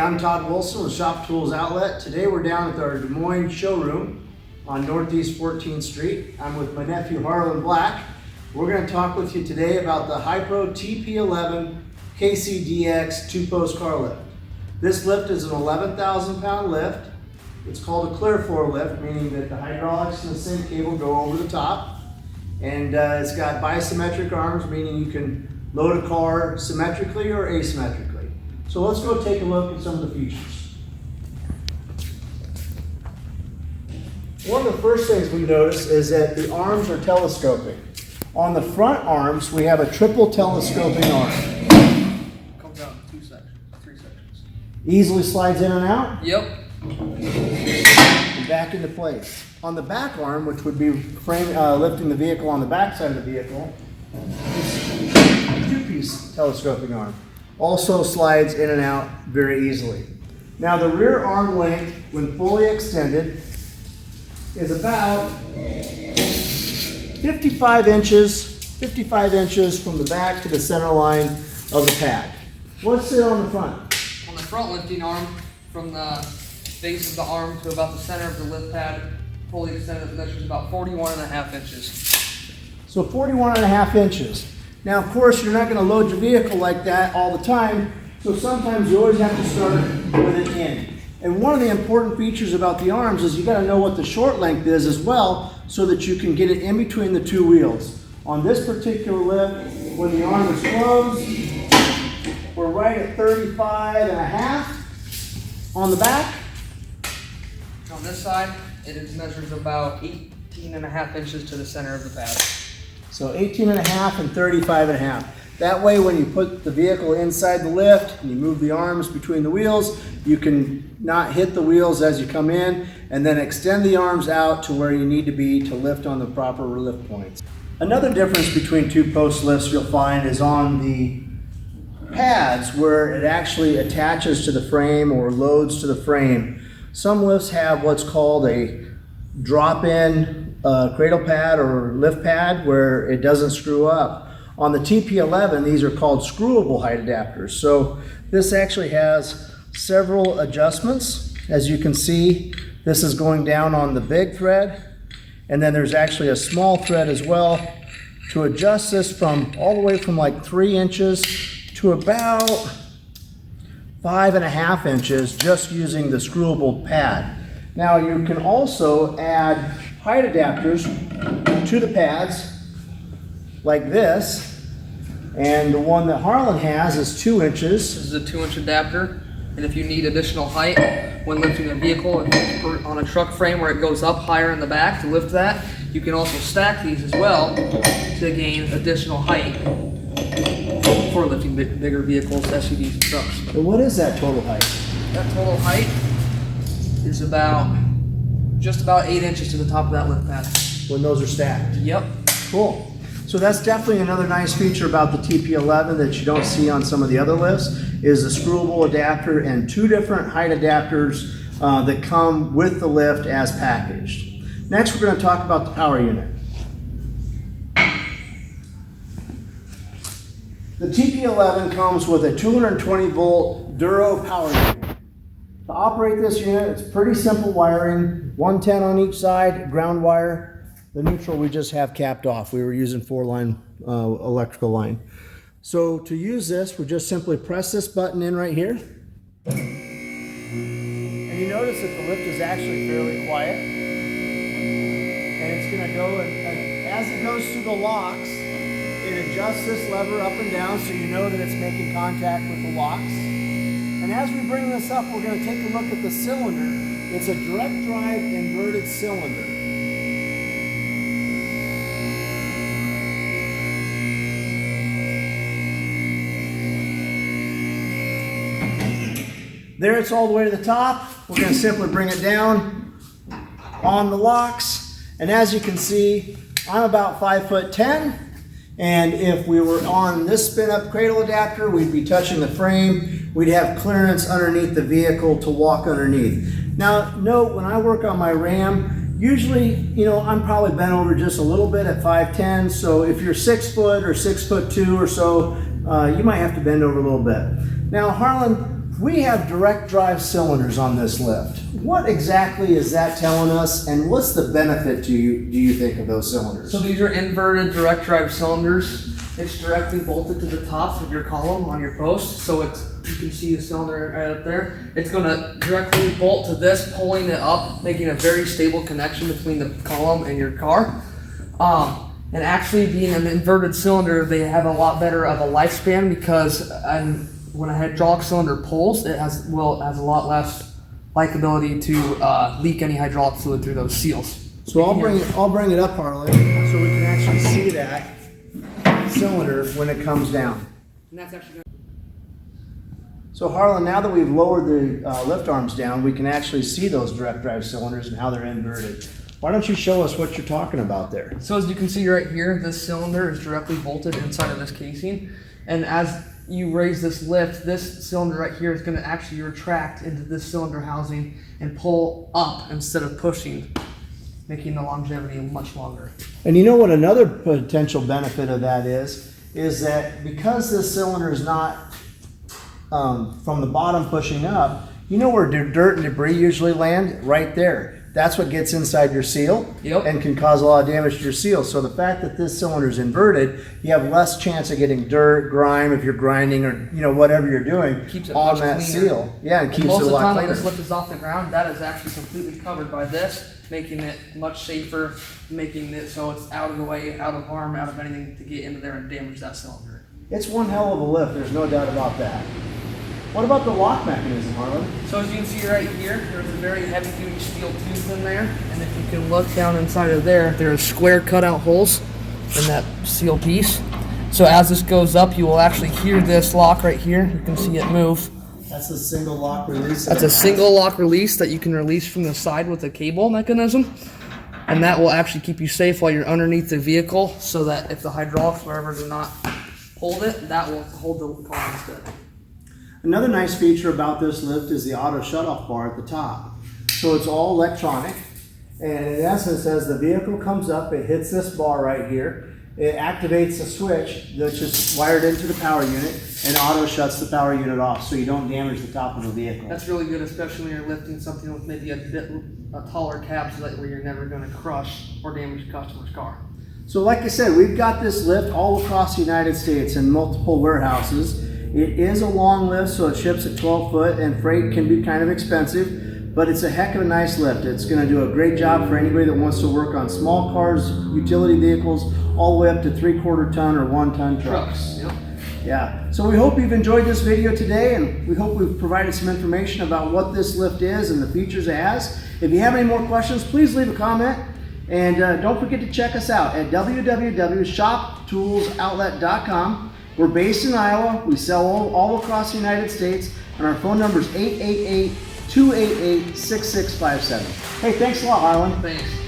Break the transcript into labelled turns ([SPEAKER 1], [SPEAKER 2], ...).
[SPEAKER 1] I'm Todd Wilson with Shop Tools Outlet. Today we're down at our Des Moines showroom on Northeast 14th Street. I'm with my nephew Harlan Black. We're going to talk with you today about the Hy-Pro TP11KC-DX two-post car lift. This lift is an 11,000 pound lift. It's called a clear floor lift, meaning that the hydraulics and the sync cable go over the top. And it's got bisymmetric arms, meaning you can load a car symmetrically or asymmetrically. So let's go take a look at some of the features. One of the first things we notice is that the arms are telescoping. On the front arms, we have a triple telescoping arm.
[SPEAKER 2] Comes out in three sections.
[SPEAKER 1] Easily slides in and out.
[SPEAKER 2] Yep.
[SPEAKER 1] And back into place. On the back arm, which would be lifting the vehicle on the back side of the vehicle, is a two-piece telescoping arm. Also slides in and out very easily. Now the rear arm length, when fully extended, is about 55 inches from the back to the center line of the pad. What's it on the front?
[SPEAKER 2] On the front lifting arm, from the base of the arm to about the center of the lift pad, fully extended, measures about 41.5 inches.
[SPEAKER 1] So 41.5 inches. Now, of course, you're not going to load your vehicle like that all the time, so sometimes you always have to start with it in. And one of the important features about the arms is you got to know what the short length is as well, so that you can get it in between the two wheels. On this particular lift, when the arm is closed, we're right at 35.5 on the back.
[SPEAKER 2] On this side, it measures about 18.5 inches to the center of the pad.
[SPEAKER 1] So 18.5 and 35.5. That way, when you put the vehicle inside the lift and you move the arms between the wheels, you can not hit the wheels as you come in, and then extend the arms out to where you need to be to lift on the proper lift points. Another difference between two-post lifts you'll find is on the pads where it actually attaches to the frame or loads to the frame. Some lifts have what's called a drop-in cradle pad or lift pad where it doesn't screw up. On the TP11, these are called screwable height adapters. So this actually has several adjustments. As you can see, this is going down on the big thread, and then there's actually a small thread as well to adjust this from all the way from like 3 inches to about 5.5 inches just using the screwable pad. Now you can also add height adapters to the pads like this, and the one that Harlan has is 2 inches.
[SPEAKER 2] This is a 2-inch adapter, and if you need additional height when lifting a vehicle on a truck frame where it goes up higher in the back to lift that, you can also stack these as well to gain additional height for lifting bigger vehicles, SUVs, and trucks.
[SPEAKER 1] And what is that total height?
[SPEAKER 2] That total height is just about 8 inches to the top of that lift pad.
[SPEAKER 1] When those are stacked?
[SPEAKER 2] Yep.
[SPEAKER 1] Cool. So that's definitely another nice feature about the TP11 that you don't see on some of the other lifts, is the screwable adapter and 2 different height adapters that come with the lift as packaged. Next, we're going to talk about the power unit. The TP11 comes with a 220 volt Duro power unit. To operate this unit, it's pretty simple wiring, 110 on each side, ground wire. The neutral we just have capped off. We were using 4-line electrical line. So to use this, we just simply press this button in right here. And you notice that the lift is actually fairly quiet. And it's going to go, and as it goes through the locks, it adjusts this lever up and down so you know that it's making contact with the locks. And as we bring this up, we're going to take a look at the cylinder. It's a direct drive inverted cylinder. There it's all the way to the top. We're going to simply bring it down on the locks. And as you can see, I'm about 5'10", and if we were on this spin-up cradle adapter, we'd be touching the frame. We'd have clearance underneath the vehicle to walk underneath. Now, note, when I work on my Ram, usually, I'm probably bent over just a little bit at 5'10", so if you're 6 foot or 6'2" or so, you might have to bend over a little bit. Now, Harlan, We have direct drive cylinders on this lift. What exactly is that telling us, and what's the benefit do you think of those cylinders?
[SPEAKER 2] So these are inverted direct drive cylinders. It's directly bolted to the top of your column on your post. So you can see the cylinder right up there. It's going to directly bolt to this, pulling it up, making a very stable connection between the column and your car. And actually being an inverted cylinder, they have a lot better of a lifespan because when a hydraulic cylinder pulls, it has a lot less likability to leak any hydraulic fluid through those seals.
[SPEAKER 1] So I'll bring it up, Harlan, so we can actually see that cylinder when it comes down.
[SPEAKER 2] And that's actually good.
[SPEAKER 1] So Harlan, now that we've lowered the lift arms down, we can actually see those direct drive cylinders and how they're inverted. Why don't you show us what you're talking about there?
[SPEAKER 2] So as you can see right here, this cylinder is directly bolted inside of this casing. And as you raise this lift, this cylinder right here is going to actually retract into this cylinder housing and pull up instead of pushing, making the longevity much longer.
[SPEAKER 1] And you know what another potential benefit of that is that because this cylinder is not from the bottom pushing up, you know where dirt and debris usually land? Right there. That's what gets inside your seal.
[SPEAKER 2] Yep.
[SPEAKER 1] And can cause a lot of damage to your seal. So the fact that this cylinder is inverted, you have less chance of getting dirt, grime if you're grinding or whatever you're doing
[SPEAKER 2] Keeps it
[SPEAKER 1] on
[SPEAKER 2] much
[SPEAKER 1] that
[SPEAKER 2] cleaner.
[SPEAKER 1] seal. Yeah, and keeps it a lot
[SPEAKER 2] Most of the time when
[SPEAKER 1] cleaner.
[SPEAKER 2] this lift is off the ground, that is actually completely covered by this, making it much safer, making it so it's out of the way, out of harm, out of anything to get into there and damage that cylinder.
[SPEAKER 1] It's one hell of a lift, there's no doubt about that. What about the lock mechanism, Harlan?
[SPEAKER 2] So as you can see right here, there's a very heavy duty steel tube in there, and if you can look down inside of there, there's square cutout holes in that seal piece. So as this goes up, you will actually hear this lock right here. You can see it move.
[SPEAKER 1] That's a single lock release.
[SPEAKER 2] That's a single lock release that you can release from the side with a cable mechanism. And that will actually keep you safe while you're underneath the vehicle, so that if the hydraulics, wherever, do not hold it, that will hold the car instead.
[SPEAKER 1] Another nice feature about this lift is the auto shut-off bar at the top. So it's all electronic, and in essence, as the vehicle comes up, it hits this bar right here. It activates a switch that's just wired into the power unit and auto shuts the power unit off so you don't damage the top of the vehicle.
[SPEAKER 2] That's really good, especially when you're lifting something with maybe a taller cab, so that where you're never going to crush or damage the customer's car.
[SPEAKER 1] So like I said, we've got this lift all across the United States in multiple warehouses. It is a long lift, so it ships at 12 foot, and freight can be kind of expensive, but it's a heck of a nice lift. It's going to do a great job for anybody that wants to work on small cars, utility vehicles, all the way up to 3/4 ton or 1 ton trucks.
[SPEAKER 2] Yep.
[SPEAKER 1] Yeah, so we hope you've enjoyed this video today, and we hope we've provided some information about what this lift is and the features it has. If you have any more questions, please leave a comment, and don't forget to check us out at www.shoptoolsoutlet.com. We're based in Iowa. We sell all across the United States, and our phone number is 888-288-6657. Hey, thanks a lot, Harlan.
[SPEAKER 2] Thanks.